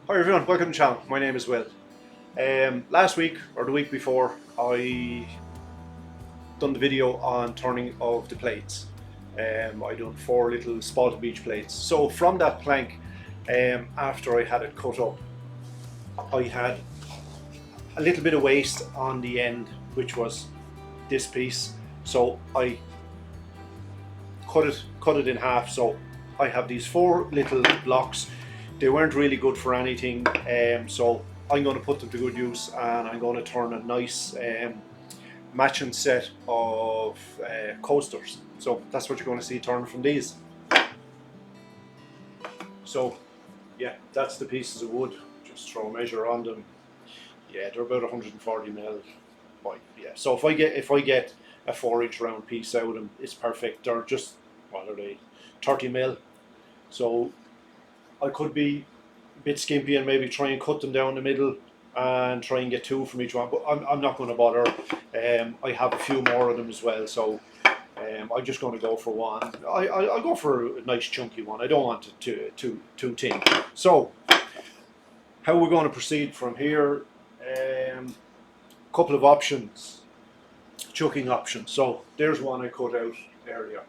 Hi everyone, welcome to the channel. My name is Will. Last week or the week before, I done the video on turning of the plates. I done 4 little spalted beech plates. So from that plank, after I had it cut up, I had a little bit of waste on the end, which was this piece. So I cut it in half. So I have these 4 little blocks. They weren't really good for anything, so I'm going to put them to good use, and I'm going to turn a nice matching set of coasters. So that's what you're going to see turn from these. So yeah, that's the pieces of wood. Just throw a measure on them. Yeah, they're about 140 mil wide. Yeah. So if I get a 4-inch round piece out of them, it's perfect. They're just, what are they, 30 mil. So I could be a bit skimpy and maybe try and cut them down the middle and try and get 2 from each one, but I'm not going to bother. I have a few more of them as well, so I'm just going to go for one. I'll go for a nice chunky one. I don't want it too thin. So how we're going to proceed from here, couple of options, chucking options. So there's one I cut out earlier.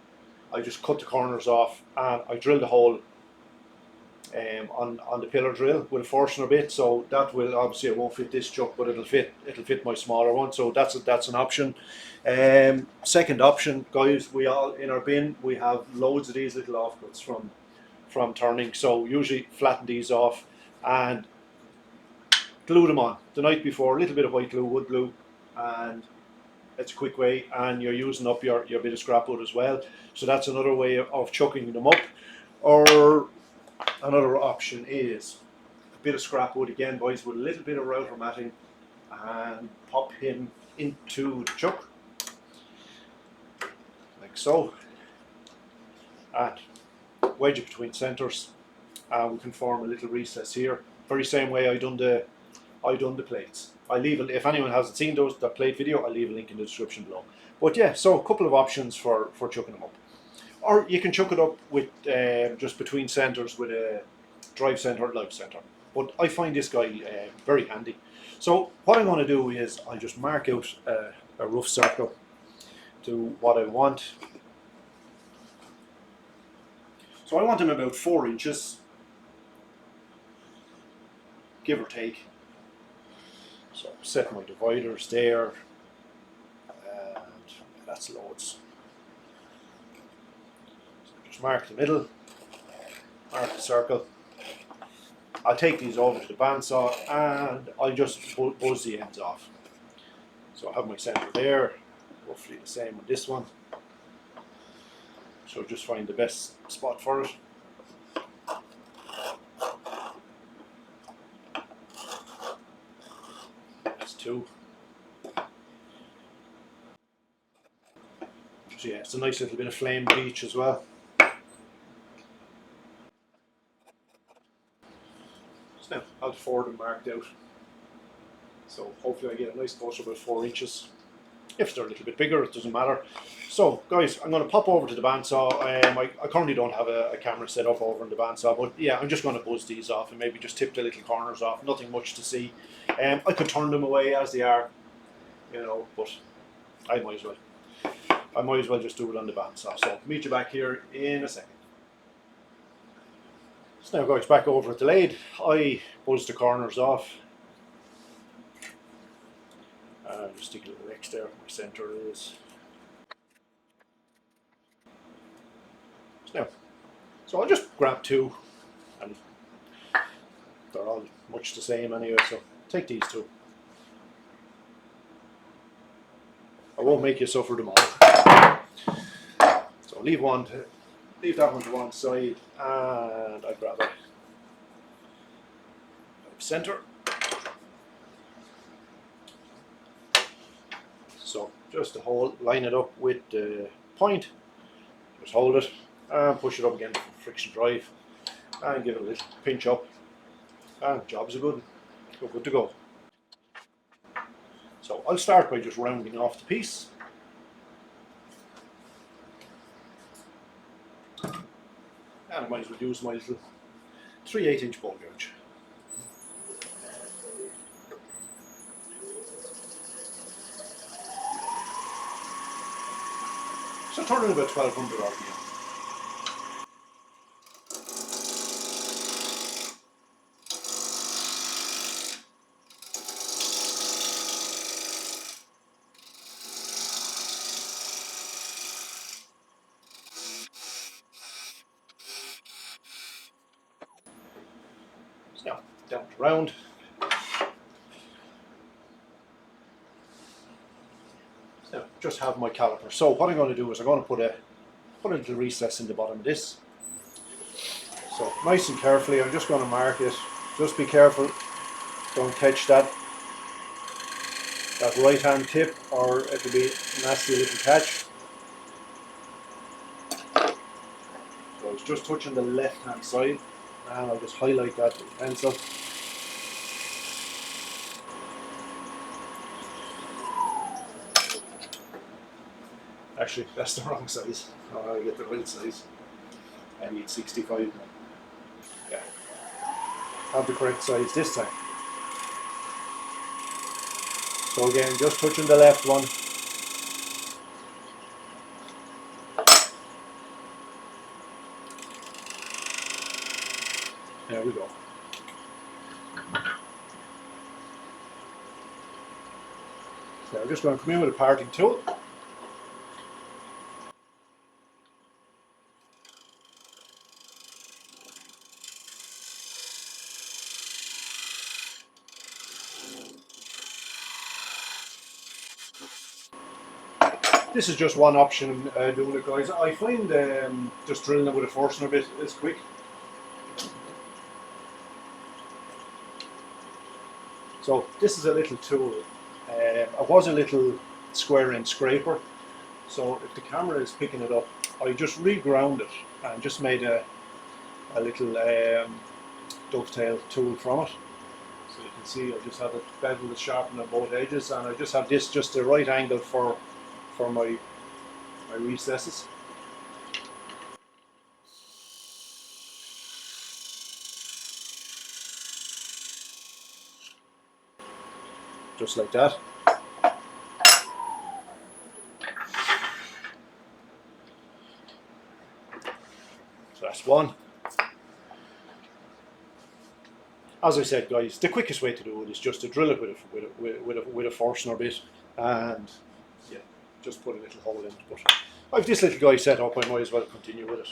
I just cut the corners off and I drilled a hole on the pillar drill with a forstner bit, so that will, obviously it won't fit this chuck, but it'll fit my smaller one. So that's an option. Second option, guys, we all in our bin we have loads of these little offcuts from turning. So usually flatten these off and glue them on the night before. A little bit of white glue, wood glue, and it's a quick way, and you're using up your bit of scrap wood as well. So that's another way of chucking them up. Or another option is a bit of scrap wood again, boys, with a little bit of router matting, and pop him into the chuck like so, and wedge it between centres, and we can form a little recess here. Very same way I done the plates. I leave if anyone hasn't seen that plate video, I'll leave a link in the description below. But yeah, so a couple of options for chucking them up. Or you can chuck it up with just between centres with a drive centre or live centre. But I find this guy very handy. So what I'm going to do is I'll just mark out a rough circle to what I want. So I want them about 4 inches, give or take. So set my dividers there, and that's loads. Mark the middle, mark the circle. I'll take these over to the bandsaw and I'll just buzz the ends off. So I have my centre there, roughly the same on this one. So just find the best spot for it. That's 2. So yeah, it's a nice little bit of Flamed Beech as well. Now, I'll have 4 of them marked out. So hopefully I get a nice coaster about 4 inches. If they're a little bit bigger, it doesn't matter. So guys, I'm going to pop over to the bandsaw. I currently don't have a camera set up over in the bandsaw, but yeah, I'm just going to buzz these off and maybe just tip the little corners off. Nothing much to see. I could turn them away as they are, you know, but I might as well just do it on the bandsaw. So meet you back here in a second. So now guys, back over at the lathe, I buzzed the corners off. Just stick a little X there where my centre is. So I'll just grab 2, and they're all much the same anyway, so take these 2. I won't make you suffer them all. So leave that one to one side, and I grab it. Centre. So just to line it up with the point, just hold it and push it up against the friction drive and give it a little pinch up, and job's a good one. We're good to go. So I'll start by just rounding off the piece. And I might as well use my little 3/8 inch ball gouge. So turning about 1200 RPM. So now down to round. Now just have my caliper. So what I'm going to do is I'm going to put a little recess in the bottom of this. So nice and carefully, I'm just going to mark it. Just be careful, don't catch that right hand tip, or it'll be a nasty little catch. So it's just touching the left hand side, and I'll just highlight that with the pencil. Actually, that's the wrong size. Oh, I get the right size. I need 65 now. Yeah. Have the correct size this time. So again, just touching the left one. There we go. So I'm just going to come in with a parting tool. This is just one option doing it, guys. I find just drilling it with a Forstner bit is quick. So this is a little tool. It was a little square inch scraper. So if the camera is picking it up, I just reground it and just made a little dovetail tool from it. So you can see I just have it beveled and sharpened on both edges, and I just have this just the right angle for my recesses. Just like that. So that's one. As I said, guys, the quickest way to do it is just to drill it with a Forstner bit, and yeah, just put a little hole in it. But I've this little guy set up, I might as well continue with it.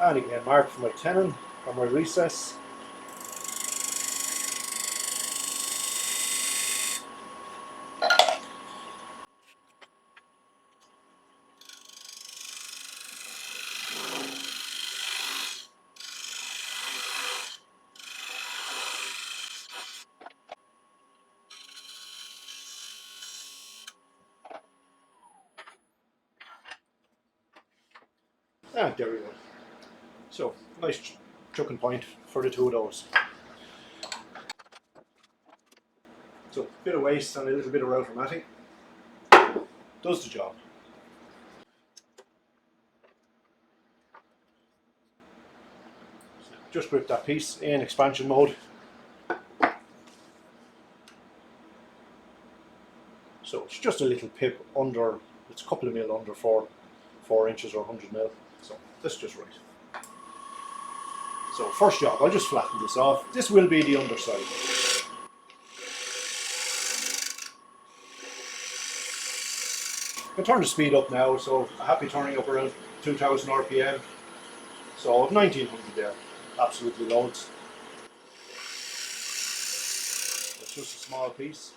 And again, mark for my tenon or my recess. And there we go. So, nice chucking point for the two of those. So, a bit of waste and a little bit of route formatting does the job. So just grip that piece in expansion mode. So it's just a little pip under, it's a couple of mil under 4 inches or 100 mil. So that's just right. So first job, I'll just flatten this off. This will be the underside. I can turn the speed up now, so I'm happy turning up around 2000 RPM. So 1900 there, absolutely loads. That's just a small piece.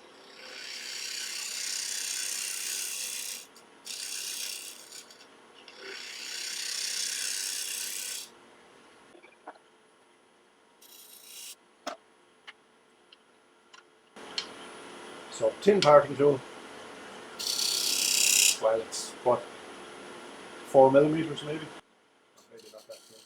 So tin parting tool. Well, it's what, 4 millimeters maybe? Maybe not that thin.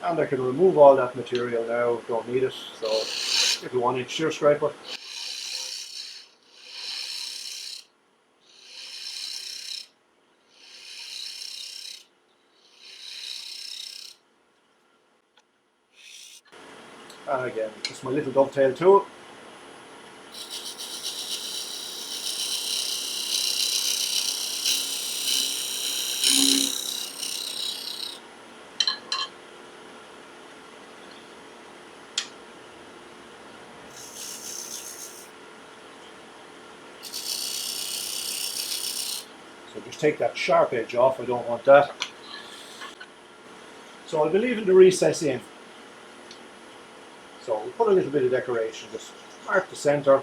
And I can remove all that material now, don't need it. So little 1-inch shear scraper. And again, just my little dovetail tool. So just take that sharp edge off, I don't want that. So I'll be leaving the recess in. So we'll put a little bit of decoration, just mark the centre,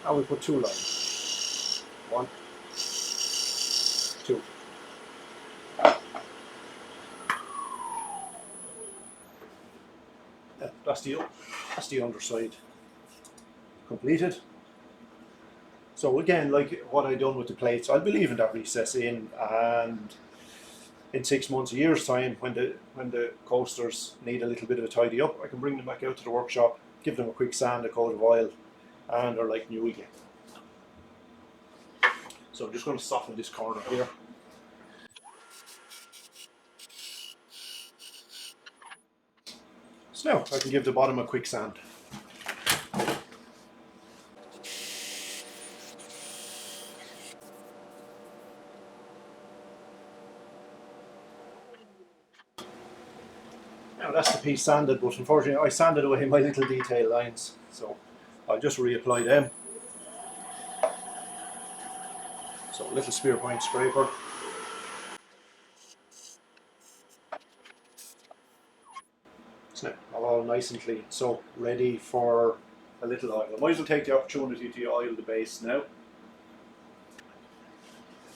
and we'll put 2 lines. 1, 2. That's the underside completed. So again, like what I done with the plates, I'll be leaving that recess in, and in 6 months, a year's time, when the coasters need a little bit of a tidy up, I can bring them back out to the workshop, give them a quick sand, a coat of oil, and they're like new again. So I'm just going to soften this corner here. So now I can give the bottom a quick sand. Now that's the piece sanded, but unfortunately I sanded away my little detail lines, so I'll just reapply them. So a little spear point scraper. So now all nice and clean, so ready for a little oil. I might as well take the opportunity to oil the base now.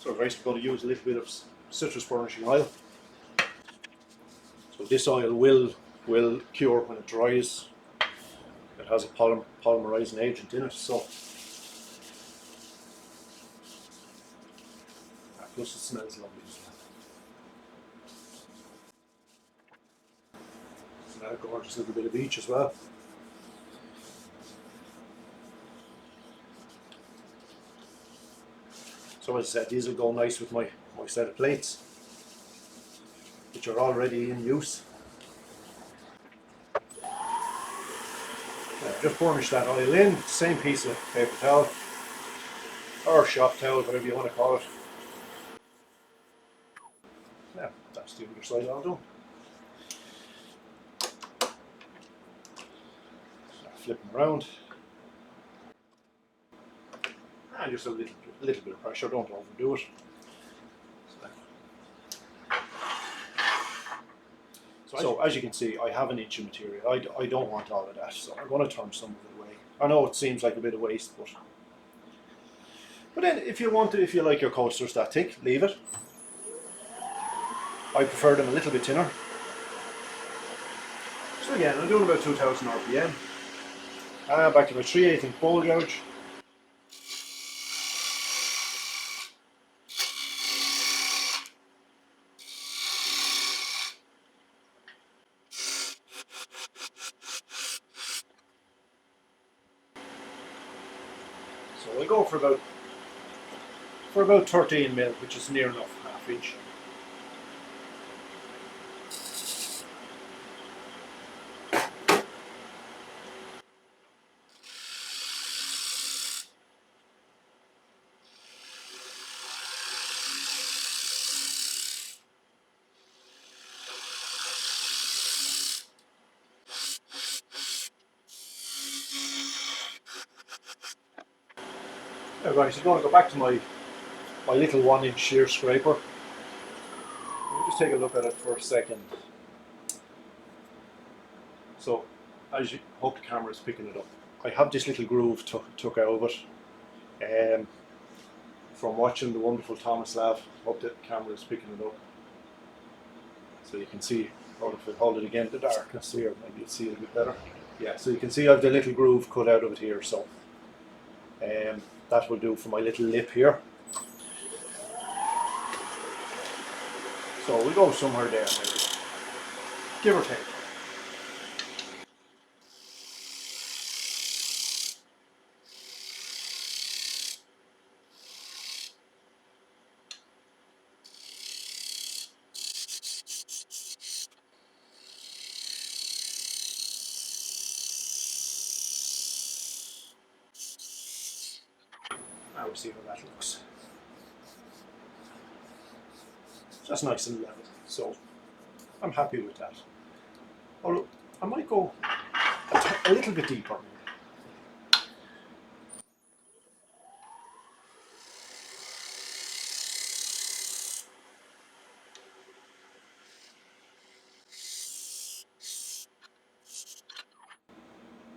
So I'm basically going to use a little bit of citrus burnishing oil. So this oil will cure when it dries. It has a polymerizing agent in it, so plus it smells lovely as well. So now a gorgeous little bit of beech as well. So as I said, these will go nice with my set of plates, which are already in use. Now, just burnish that oil in, same piece of paper towel, or shop towel, whatever you want to call it. Now, that's the other side all done. Flip them around. And just a little bit of pressure, don't overdo it. So as you can see, I have an inch of material. I don't want all of that, so I'm going to turn some of it away. I know it seems like a bit of waste, but then if you want to, if you like your coasters that thick, leave it. I prefer them a little bit thinner. So again, I'm doing about 2000 RPM. Back to my 3/8 inch bowl gouge. So we'll go for about 13 mil, which is near enough, half inch. Now guys, I'm going to go back to my little 1-inch shear scraper. Let me just take a look at it for a second. So, as you hope the camera is picking it up, I have this little groove took out of it from watching the wonderful Thomas Lav. Hope the camera is picking it up. So you can see, or if I hold it again, the darkness here, maybe you'll see it a bit better. Yeah, so you can see I have the little groove cut out of it here, so that will do for my little lip here. So we'll go somewhere there maybe, give or take. to see how that looks. Just nice and level. So I'm happy with that. Although I might go a little bit deeper.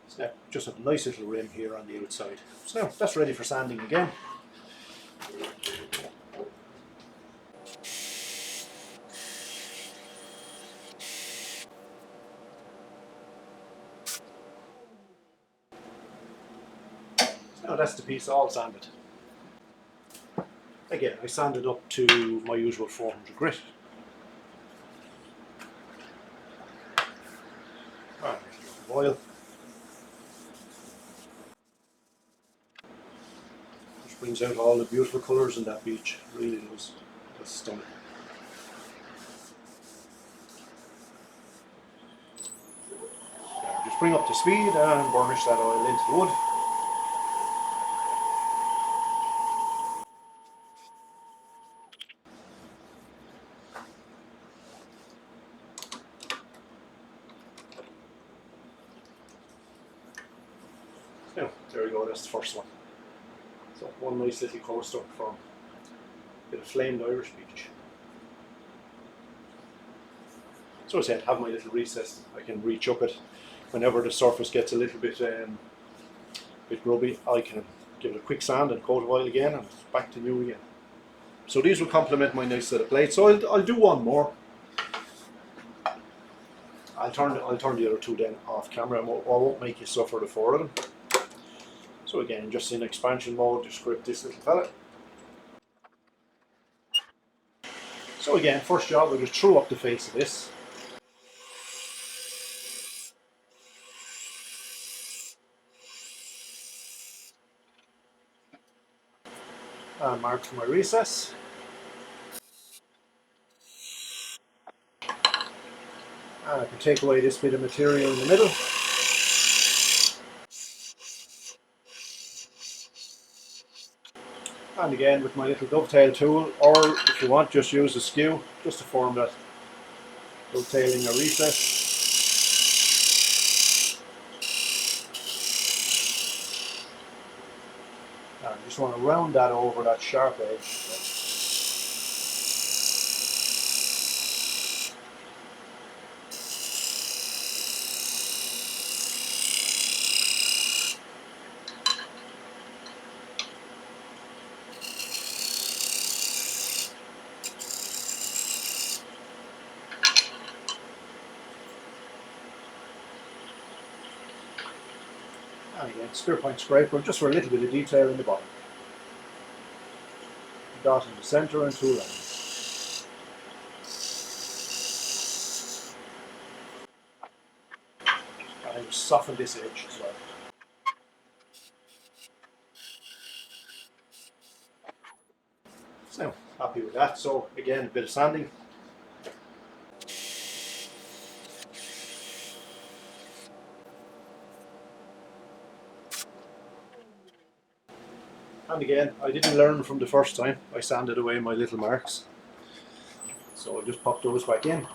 So now just have a nice little rim here on the outside. So now that's ready for sanding again. Now that's the piece all sanded. Again, I sanded up to my usual 400 grit. And oil. Which brings out all the beautiful colours in that beech. Really does. That's stunning. Just bring up to speed and burnish that oil into the wood. Now, there we go, that's the first one. So one nice little coaster from a bit of flamed Irish beech. So as I said, have my little recess. I can rechuck it whenever the surface gets a little bit grubby. I can give it a quick sand and coat of oil again, and it's back to new again. So these will complement my nice set of plates. So I'll do one more. I'll turn the other two then off camera. I won't make you suffer the four of them. So again, just in expansion mode, just grip this little fella. So again, first job, we'll just throw up the face of this. And mark for my recess. And I can take away this bit of material in the middle. And again with my little dovetail tool, or if you want, just use a skew just to form that dovetailing or recess. And I just want to round that over that sharp edge. And again, spear point scraper just for a little bit of detail in the bottom. Dot in the centre and two lines. And I just soften this edge as well. So happy with that. So again, a bit of sanding. And again, I didn't learn from the first time. I sanded away my little marks. So I just pop those back in.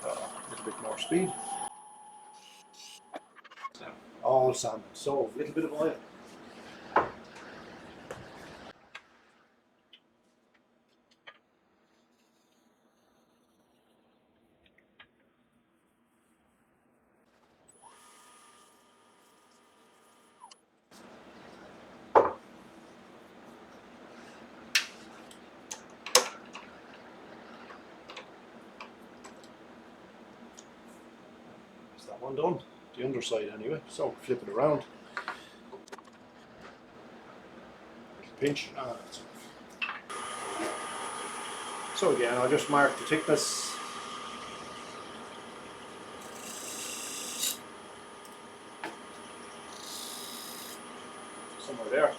A little bit more speed. All sanded. So a little bit of oil. Is that one done? The underside anyway. So flip it around. Pinch. So again, I'll just mark the thickness. Somewhere there.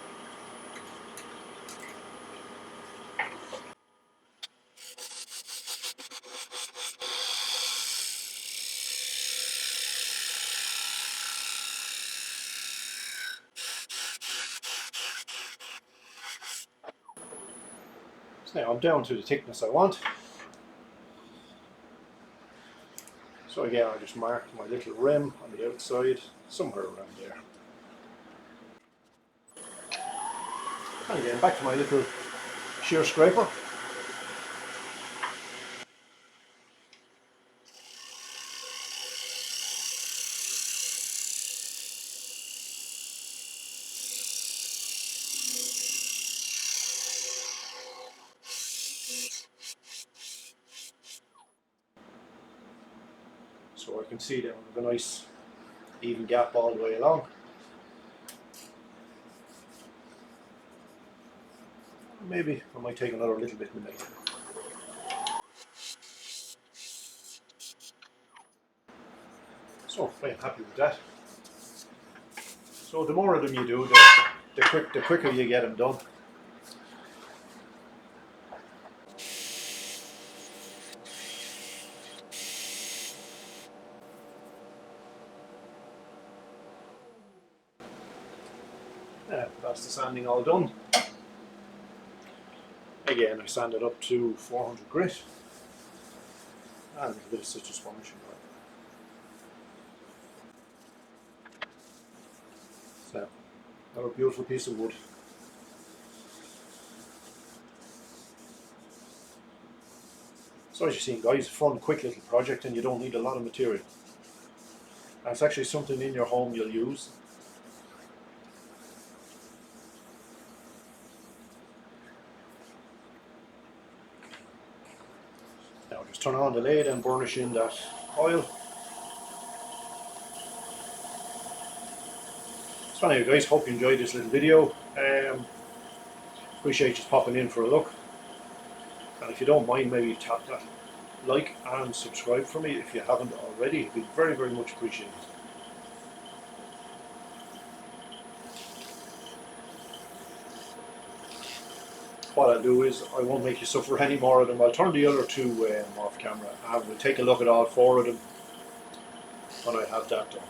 So now I'm down to the thickness I want. So again, I just mark my little rim on the outside, somewhere around there. And again, back to my little shear scraper. So I can see that I have a nice even gap all the way along. Maybe I might take another little bit in the middle. So I'm happy with that. So the more of them you do, the quicker you get them done. That's the sanding all done. Again, I sand it up to 400 grit and a little bit of citrus varnish. So, another beautiful piece of wood. So as you've seen, guys, a fun, quick little project, and you don't need a lot of material. And it's actually something in your home you'll use. Now just turn on the lid and burnish in that oil. So anyway guys, hope you enjoyed this little video. Appreciate you popping in for a look. And if you don't mind, maybe tap that like and subscribe for me if you haven't already. It'd be very, very much appreciated. What I'll do is I won't make you suffer any more of them. I'll turn the other two off camera and we'll take a look at all four of them when I have that done.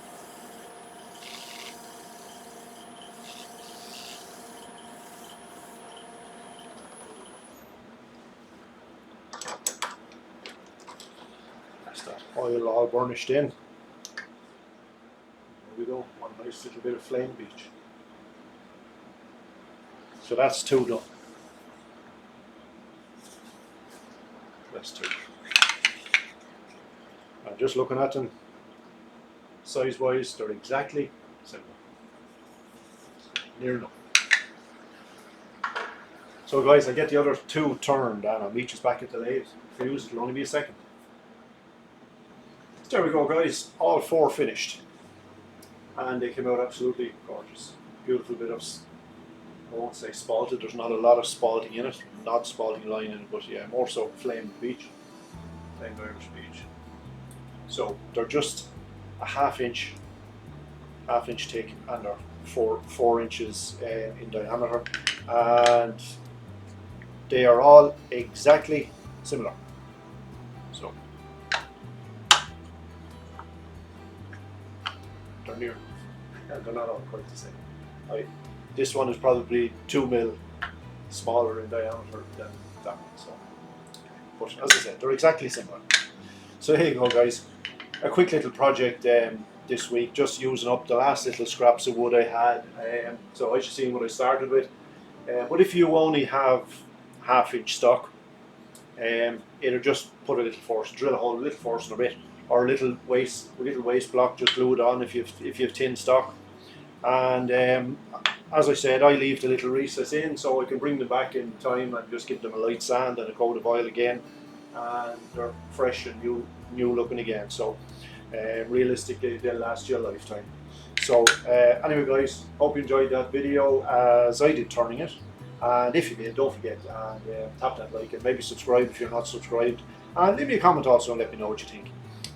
That's that oil all burnished in. There we go, one nice little bit of Flamed Beech. So that's two done. That's two. And just looking at them, size wise, they're exactly similar. Near enough. So guys, I get the other two turned and I'll meet you back at the lathe. For you, it'll only be a second. So there we go guys, all four finished. And they came out absolutely gorgeous. Beautiful bit of, I won't say spalted, there's not a lot of spalting in it, not spalting line in it, but yeah, more so Flamed Beech, Flamed Irish Beech. So they're just a half inch thick and they're 4 inches in diameter, and they are all exactly similar. So they're near, and they're not all quite the same. This one is probably 2 mil smaller in diameter than that one. So, but as I said, they're exactly similar. So here you go, guys. A quick little project this week, just using up the last little scraps of wood I had. So as you seen what I started with. But if you only have half-inch stock, either just put a little force, drill a hole, a little force in a bit, or a little waste block, just glue it on if you've tin stock. And as I said, I leave the little recess in so I can bring them back in time and just give them a light sand and a coat of oil again, and they're fresh and new looking again. So realistically, they'll last you a lifetime. So anyway guys, hope you enjoyed that video as I did turning it. And if you did, don't forget and tap that like and maybe subscribe if you're not subscribed. And leave me a comment also and let me know what you think.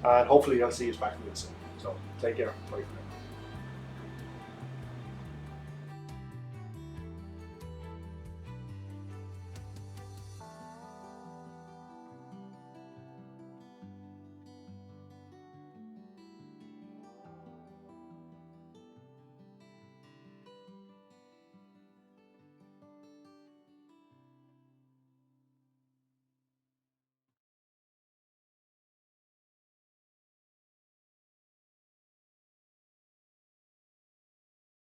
And hopefully I'll see you back real soon. So take care. Bye for now.